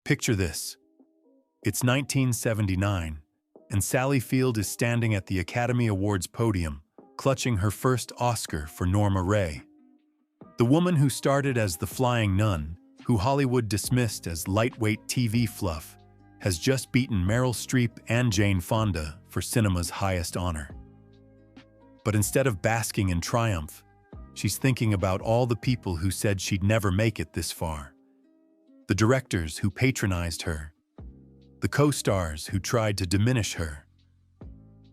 Picture this. It's 1979, and Sally Field is standing at the Academy Awards podium, clutching her first Oscar for Norma Rae. The woman who started as the flying nun, who Hollywood dismissed as lightweight TV fluff, has just beaten Meryl Streep and Jane Fonda for cinema's highest honor. But instead of basking in triumph, she's thinking about all the people who said she'd never make it this far. The directors who patronized her. The co-stars who tried to diminish her.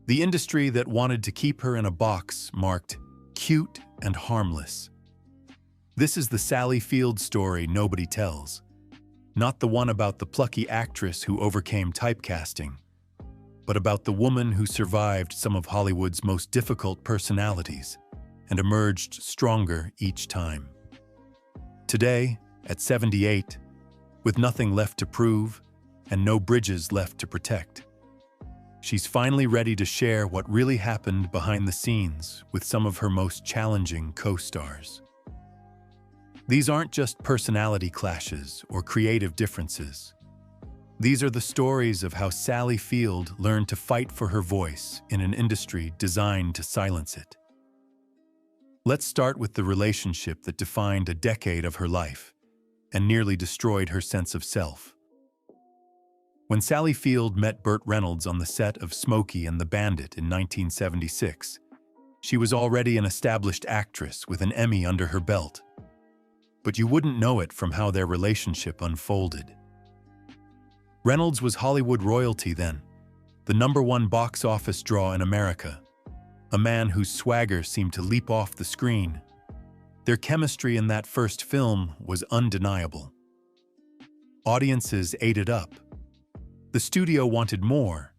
The industry that wanted to keep her in a box marked cute and harmless. This is the Sally Field story nobody tells. Not the one about the plucky actress who overcame typecasting, but about the woman who survived some of Hollywood's most difficult personalities and emerged stronger each time. Today, at 78, with nothing left to prove and no bridges left to protect, she's finally ready to share what really happened behind the scenes with some of her most challenging co-stars. These aren't just personality clashes or creative differences. These are the stories of how Sally Field learned to fight for her voice in an industry designed to silence it. Let's start with the relationship that defined a decade of her life and nearly destroyed her sense of self. When Sally Field met Burt Reynolds on the set of Smokey and the Bandit in 1976, she was already an established actress with an Emmy under her belt. But you wouldn't know it from how their relationship unfolded. Reynolds was Hollywood royalty then, the #1 box office draw in America, a man whose swagger seemed to leap off the screen. Their chemistry in that first film was undeniable. Audiences ate it up. The studio wanted more,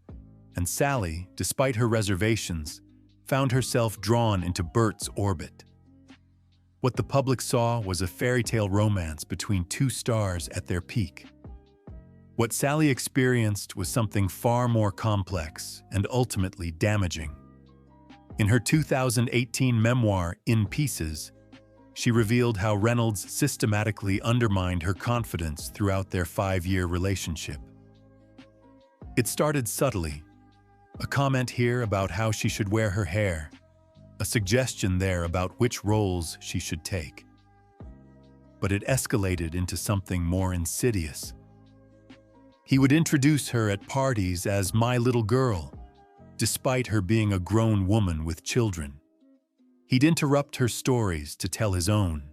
and Sally, despite her reservations, found herself drawn into Burt's orbit. What the public saw was a fairy tale romance between two stars at their peak. What Sally experienced was something far more complex and ultimately damaging. In her 2018 memoir, In Pieces, she revealed how Reynolds systematically undermined her confidence throughout their 5-year relationship. It started subtly, a comment here about how she should wear her hair, a suggestion there about which roles she should take. But it escalated into something more insidious. He would introduce her at parties as my little girl, despite her being a grown woman with children. He'd interrupt her stories to tell his own.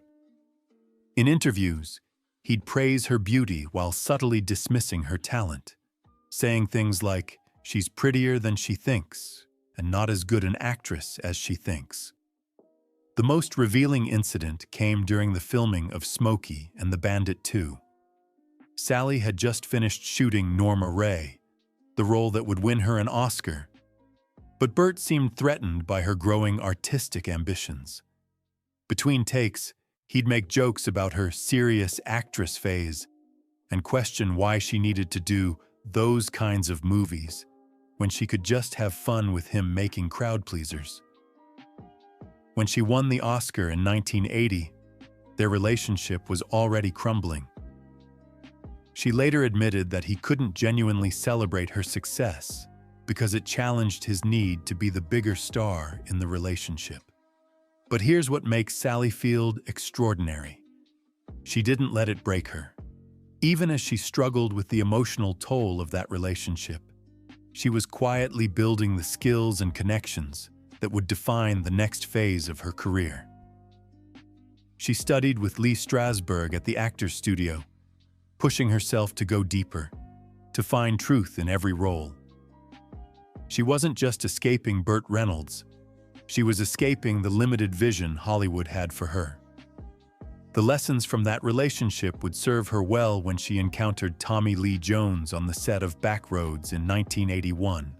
In interviews, he'd praise her beauty while subtly dismissing her talent, saying things like, "She's prettier than she thinks, and not as good an actress as she thinks." The most revealing incident came during the filming of Smokey and the Bandit 2. Sally had just finished shooting Norma Rae, the role that would win her an Oscar. But Burt seemed threatened by her growing artistic ambitions. Between takes, he'd make jokes about her serious actress phase and question why she needed to do those kinds of movies when she could just have fun with him making crowd pleasers. When she won the Oscar in 1980, their relationship was already crumbling. She later admitted that he couldn't genuinely celebrate her success because it challenged his need to be the bigger star in the relationship. But here's what makes Sally Field extraordinary. She didn't let it break her. Even as she struggled with the emotional toll of that relationship, she was quietly building the skills and connections that would define the next phase of her career. She studied with Lee Strasberg at the Actors Studio, pushing herself to go deeper, to find truth in every role. She wasn't just escaping Burt Reynolds, she was escaping the limited vision Hollywood had for her. The lessons from that relationship would serve her well when she encountered Tommy Lee Jones on the set of Backroads in 1981.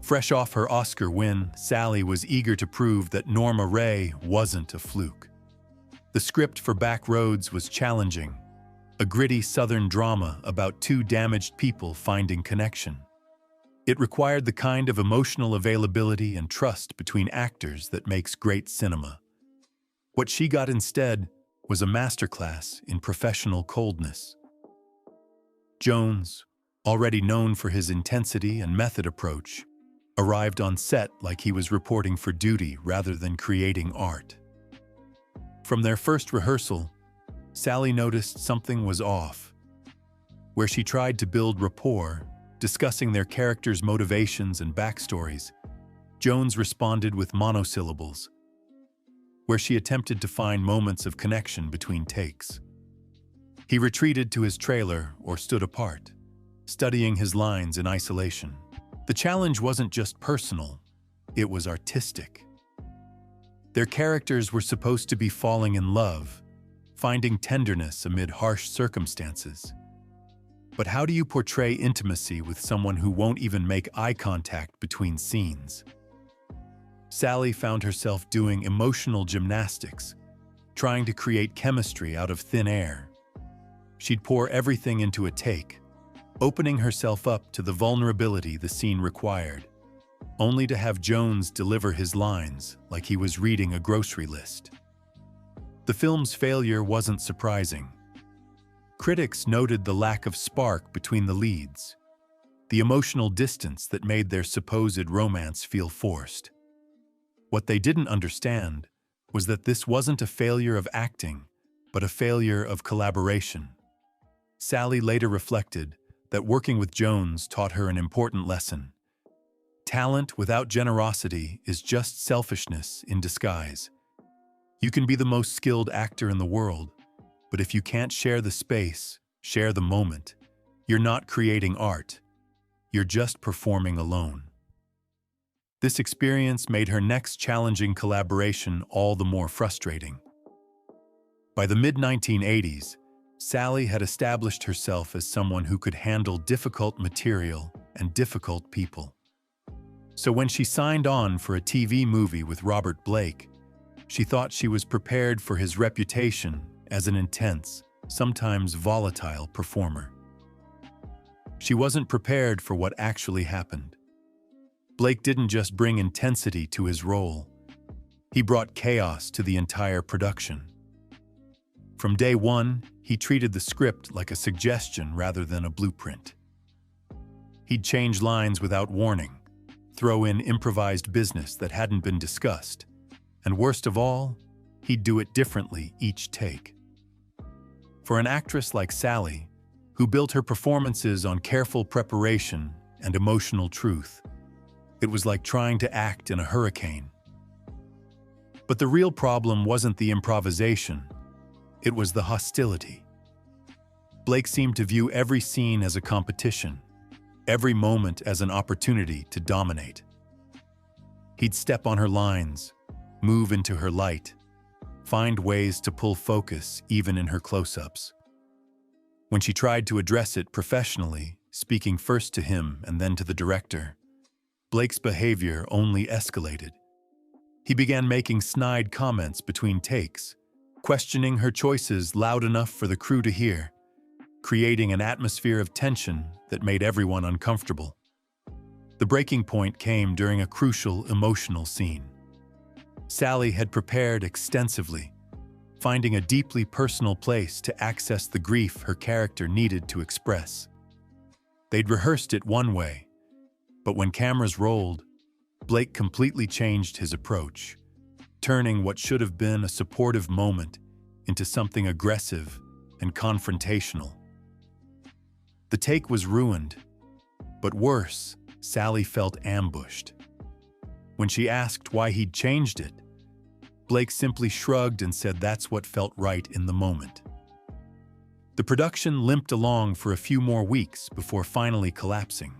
Fresh off her Oscar win, Sally was eager to prove that Norma Rae wasn't a fluke. The script for Backroads was challenging, a gritty Southern drama about two damaged people finding connection. It required the kind of emotional availability and trust between actors that makes great cinema. What she got instead was a masterclass in professional coldness. Jones, already known for his intensity and method approach, arrived on set like he was reporting for duty rather than creating art. From their first rehearsal, Sally noticed something was off. Where she tried to build rapport, discussing their characters' motivations and backstories, Jones responded with monosyllables. Where she attempted to find moments of connection between takes, he retreated to his trailer or stood apart, studying his lines in isolation. The challenge wasn't just personal, it was artistic. Their characters were supposed to be falling in love, finding tenderness amid harsh circumstances. But how do you portray intimacy with someone who won't even make eye contact between scenes? Sally found herself doing emotional gymnastics, trying to create chemistry out of thin air. She'd pour everything into a take, opening herself up to the vulnerability the scene required, only to have Jones deliver his lines like he was reading a grocery list. The film's failure wasn't surprising. Critics noted the lack of spark between the leads, the emotional distance that made their supposed romance feel forced. What they didn't understand was that this wasn't a failure of acting, but a failure of collaboration. Sally later reflected that working with Jones taught her an important lesson. Talent without generosity is just selfishness in disguise. You can be the most skilled actor in the world, but if you can't share the space, share the moment, you're not creating art. You're just performing alone. This experience made her next challenging collaboration all the more frustrating. By the mid-1980s, Sally had established herself as someone who could handle difficult material and difficult people. So when she signed on for a TV movie with Robert Blake, she thought she was prepared for his reputation as an intense, sometimes volatile performer. She wasn't prepared for what actually happened. Blake didn't just bring intensity to his role, he brought chaos to the entire production. From day one, he treated the script like a suggestion rather than a blueprint. He'd change lines without warning, throw in improvised business that hadn't been discussed, and worst of all, he'd do it differently each take. For an actress like Sally, who built her performances on careful preparation and emotional truth, it was like trying to act in a hurricane. But the real problem wasn't the improvisation, it was the hostility. Blake seemed to view every scene as a competition, every moment as an opportunity to dominate. He'd step on her lines, move into her light, find ways to pull focus even in her close-ups. When she tried to address it professionally, speaking first to him and then to the director, Blake's behavior only escalated. He began making snide comments between takes, questioning her choices loud enough for the crew to hear, creating an atmosphere of tension that made everyone uncomfortable. The breaking point came during a crucial emotional scene. Sally had prepared extensively, finding a deeply personal place to access the grief her character needed to express. They'd rehearsed it one way, but when cameras rolled, Blake completely changed his approach, turning what should have been a supportive moment into something aggressive and confrontational. The take was ruined, but worse, Sally felt ambushed. When she asked why he'd changed it, Blake simply shrugged and said that's what felt right in the moment. The production limped along for a few more weeks before finally collapsing.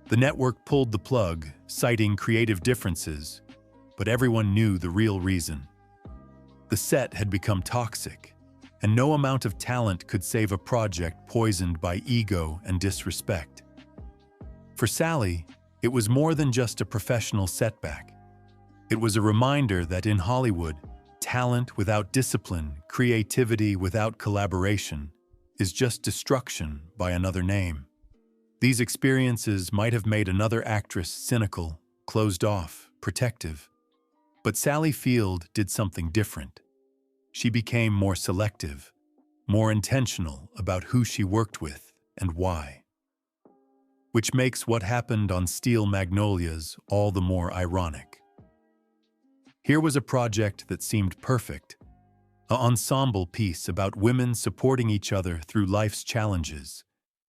The network pulled the plug, citing creative differences, but everyone knew the real reason. The set had become toxic, and no amount of talent could save a project poisoned by ego and disrespect. For Sally, it was more than just a professional setback. It was a reminder that in Hollywood, talent without discipline, creativity without collaboration, is just destruction by another name. These experiences might have made another actress cynical, closed off, protective. But Sally Field did something different. She became more selective, more intentional about who she worked with and why. Which makes what happened on Steel Magnolias all the more ironic. Here was a project that seemed perfect, an ensemble piece about women supporting each other through life's challenges,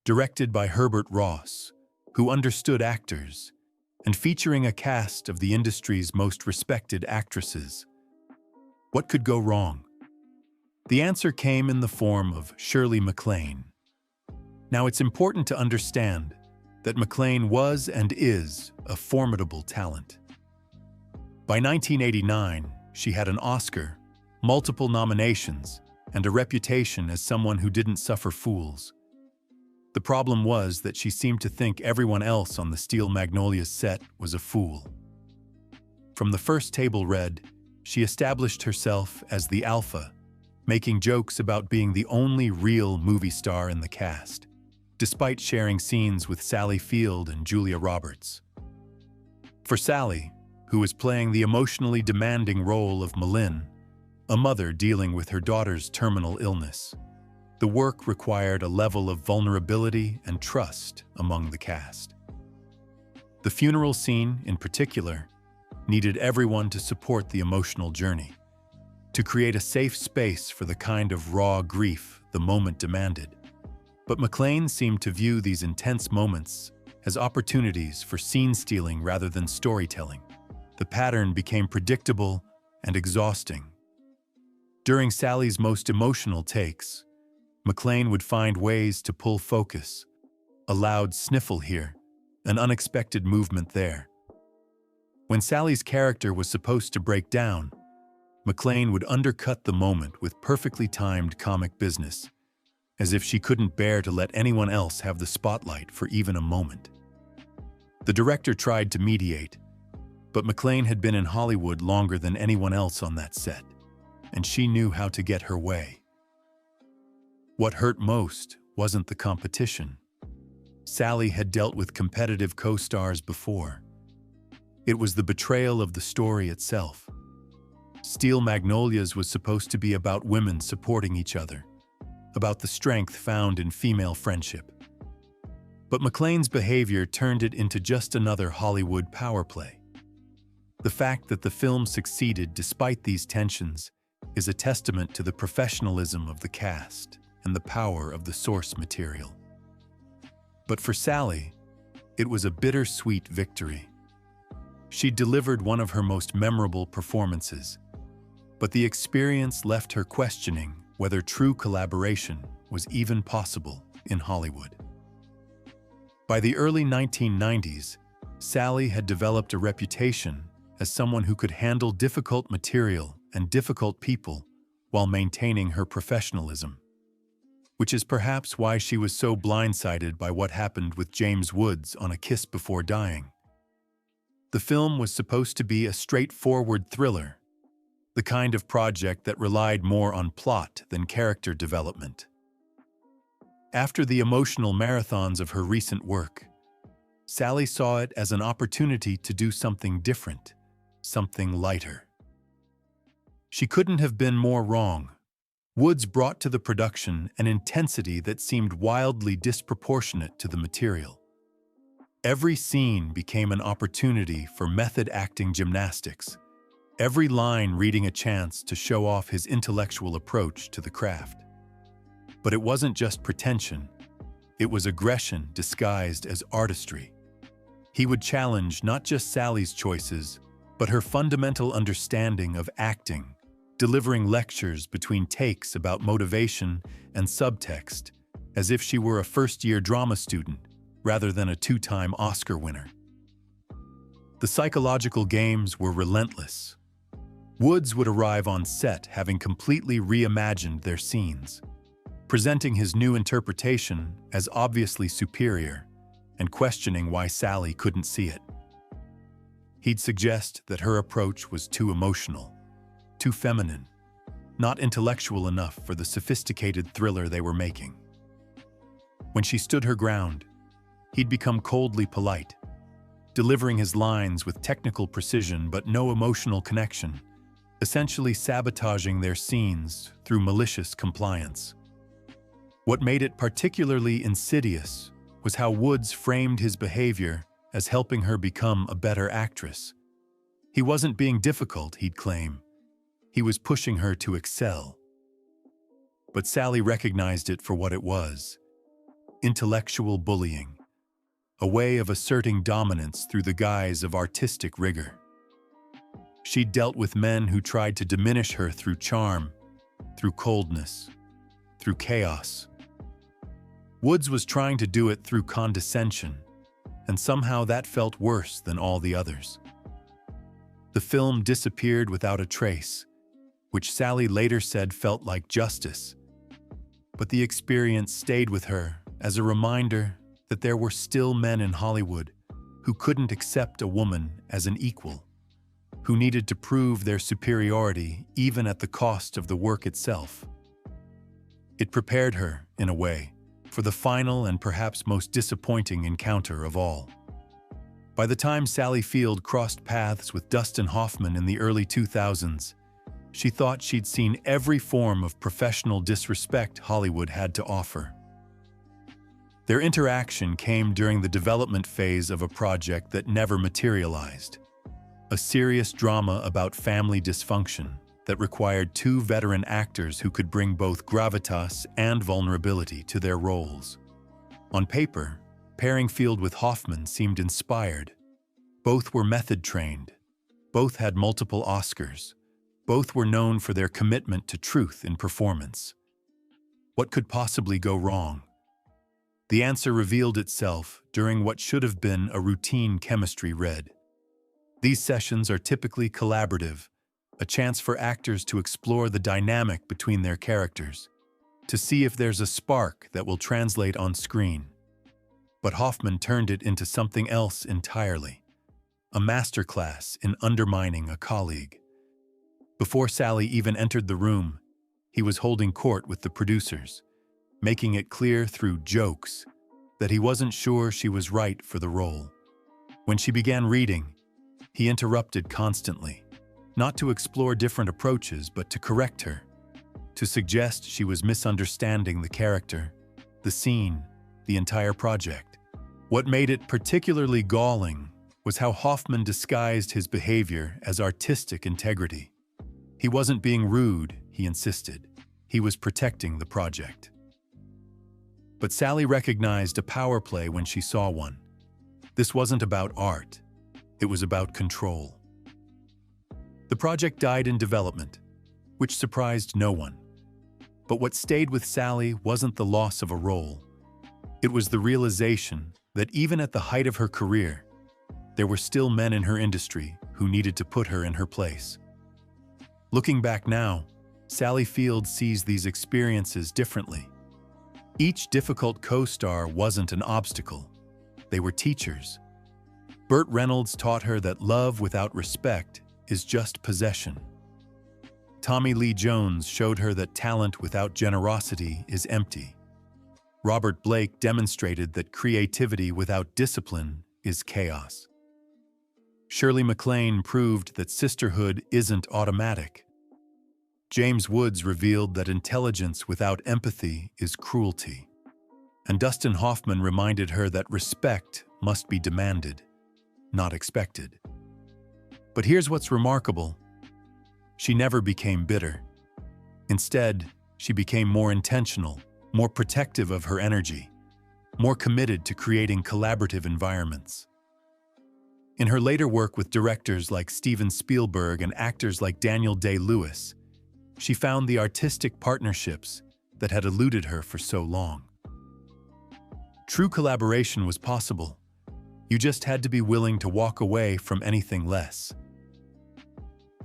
directed by Herbert Ross, who understood actors, and featuring a cast of the industry's most respected actresses. What could go wrong? The answer came in the form of Shirley MacLaine. Now, it's important to understand that MacLaine was and is a formidable talent. By 1989, she had an Oscar, multiple nominations, and a reputation as someone who didn't suffer fools. The problem was that she seemed to think everyone else on the Steel Magnolias set was a fool. From the first table read, she established herself as the alpha, making jokes about being the only real movie star in the cast, despite sharing scenes with Sally Field and Julia Roberts. For Sally, who was playing the emotionally demanding role of Malin, a mother dealing with her daughter's terminal illness, the work required a level of vulnerability and trust among the cast. The funeral scene, in particular, needed everyone to support the emotional journey, to create a safe space for the kind of raw grief the moment demanded. But MacLaine seemed to view these intense moments as opportunities for scene stealing rather than storytelling. The pattern became predictable and exhausting. During Sally's most emotional takes, MacLaine would find ways to pull focus, a loud sniffle here, an unexpected movement there. When Sally's character was supposed to break down, MacLaine would undercut the moment with perfectly timed comic business, as if she couldn't bear to let anyone else have the spotlight for even a moment. The director tried to mediate, but MacLaine had been in Hollywood longer than anyone else on that set, and she knew how to get her way. What hurt most wasn't the competition. Sally had dealt with competitive co-stars before. It was the betrayal of the story itself. Steel Magnolias was supposed to be about women supporting each other, about the strength found in female friendship. But MacLaine's behavior turned it into just another Hollywood power play. The fact that the film succeeded despite these tensions is a testament to the professionalism of the cast and the power of the source material. But for Sally, it was a bittersweet victory. She delivered one of her most memorable performances, but the experience left her questioning whether true collaboration was even possible in Hollywood. By the early 1990s, Sally had developed a reputation as someone who could handle difficult material and difficult people while maintaining her professionalism, which is perhaps why she was so blindsided by what happened with James Woods on A Kiss Before Dying. The film was supposed to be a straightforward thriller, the kind of project that relied more on plot than character development. After the emotional marathons of her recent work, Sally saw it as an opportunity to do something different, something lighter. She couldn't have been more wrong. Woods brought to the production an intensity that seemed wildly disproportionate to the material. Every scene became an opportunity for method acting gymnastics, every line reading a chance to show off his intellectual approach to the craft. But it wasn't just pretension, it was aggression disguised as artistry. He would challenge not just Sally's choices, but her fundamental understanding of acting, delivering lectures between takes about motivation and subtext, as if she were a first-year drama student rather than a two-time Oscar winner. The psychological games were relentless. Woods would arrive on set having completely reimagined their scenes, presenting his new interpretation as obviously superior and questioning why Sally couldn't see it. He'd suggest that her approach was too emotional, too feminine, not intellectual enough for the sophisticated thriller they were making. When she stood her ground, he'd become coldly polite, delivering his lines with technical precision but no emotional connection, essentially sabotaging their scenes through malicious compliance. What made it particularly insidious was how Woods framed his behavior as helping her become a better actress. He wasn't being difficult, he'd claim. He was pushing her to excel. But Sally recognized it for what it was: intellectual bullying, a way of asserting dominance through the guise of artistic rigor. She'd dealt with men who tried to diminish her through charm, through coldness, through chaos. Woods was trying to do it through condescension, and somehow that felt worse than all the others. The film disappeared without a trace, which Sally later said felt like justice. But the experience stayed with her as a reminder that there were still men in Hollywood who couldn't accept a woman as an equal, who needed to prove their superiority even at the cost of the work itself. It prepared her, in a way, for the final and perhaps most disappointing encounter of all. By the time Sally Field crossed paths with Dustin Hoffman in the early 2000s, she thought she'd seen every form of professional disrespect Hollywood had to offer. Their interaction came during the development phase of a project that never materialized, a serious drama about family dysfunction that required two veteran actors who could bring both gravitas and vulnerability to their roles. On paper, pairing Field with Hoffman seemed inspired. Both were method-trained. Both had multiple Oscars. Both were known for their commitment to truth in performance. What could possibly go wrong? The answer revealed itself during what should have been a routine chemistry read. These sessions are typically collaborative, a chance for actors to explore the dynamic between their characters, to see if there's a spark that will translate on screen. But Hoffman turned it into something else entirely, a masterclass in undermining a colleague. Before Sally even entered the room, he was holding court with the producers, making it clear through jokes that he wasn't sure she was right for the role. When she began reading, he interrupted constantly, not to explore different approaches, but to correct her, to suggest she was misunderstanding the character, the scene, the entire project. What made it particularly galling was how Hoffman disguised his behavior as artistic integrity. He wasn't being rude, he insisted. He was protecting the project. But Sally recognized a power play when she saw one. This wasn't about art. It was about control. The project died in development, which surprised no one. But what stayed with Sally wasn't the loss of a role. It was the realization that even at the height of her career, there were still men in her industry who needed to put her in her place. Looking back now, Sally Field sees these experiences differently. Each difficult co-star wasn't an obstacle. They were teachers. Burt Reynolds taught her that love without respect is just possession. Tommy Lee Jones showed her that talent without generosity is empty. Robert Blake demonstrated that creativity without discipline is chaos. Shirley MacLaine proved that sisterhood isn't automatic. James Woods revealed that intelligence without empathy is cruelty. And Dustin Hoffman reminded her that respect must be demanded, not expected. But here's what's remarkable. She never became bitter. Instead, she became more intentional, more protective of her energy, more committed to creating collaborative environments. In her later work with directors like Steven Spielberg and actors like Daniel Day-Lewis, she found the artistic partnerships that had eluded her for so long. True collaboration was possible. You just had to be willing to walk away from anything less.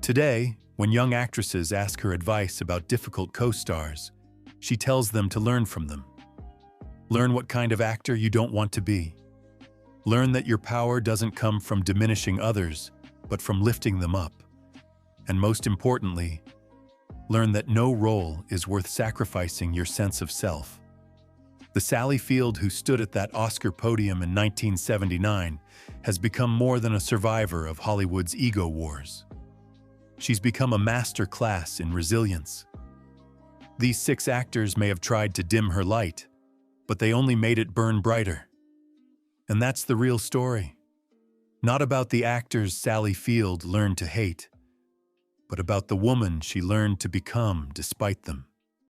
Today, when young actresses ask her advice about difficult co-stars, she tells them to learn from them. Learn what kind of actor you don't want to be. Learn that your power doesn't come from diminishing others, but from lifting them up. And most importantly, learn that no role is worth sacrificing your sense of self. The Sally Field who stood at that Oscar podium in 1979 has become more than a survivor of Hollywood's ego wars. She's become a master class in resilience. These 6 actors may have tried to dim her light, but they only made it burn brighter. And that's the real story. Not about the actors Sally Field learned to hate, but about the woman she learned to become despite them.